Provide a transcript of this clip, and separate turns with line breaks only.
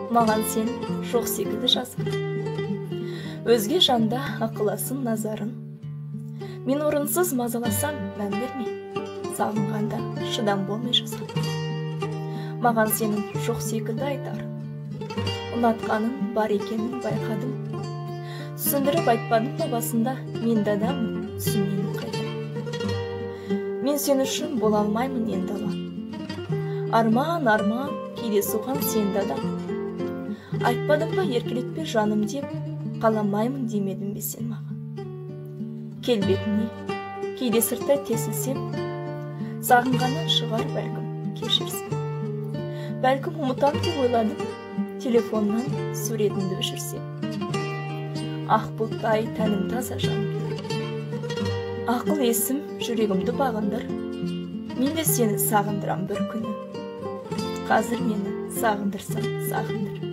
маған сен жоқ секілді жазып. Өзге жанда ақыласын назарын. Мен орынсыз мазаласам, мән бермей, сағынғанда шыдам болмай жазам. Маған сенің жоқ секілді айтар. Ұнатқаның бар екенін байқадым. Түсіндіріп айтпадым басында, мен де адаммын, түсінемін қайта. Мен сен үшін бола алмаймын енді ала. Арман, кейде соған сен де адам. Айтпадым ба еркелетпе жаным деп, қаламаймын демедің бе сен маған. Келбетіне, кейде сырттай тесілсем, сағынғаннан шығар бәлкім кешірсем. Бәлкім ұмытам деп ойладым, телефоннан суретіңді өшірсем. Ақ бұлттай тәнім таза жаным. Ақыл есім жүрегімді бағындыр, мен де сені сағындырам бір күні. Қазір мені сағындырсам сағындыр.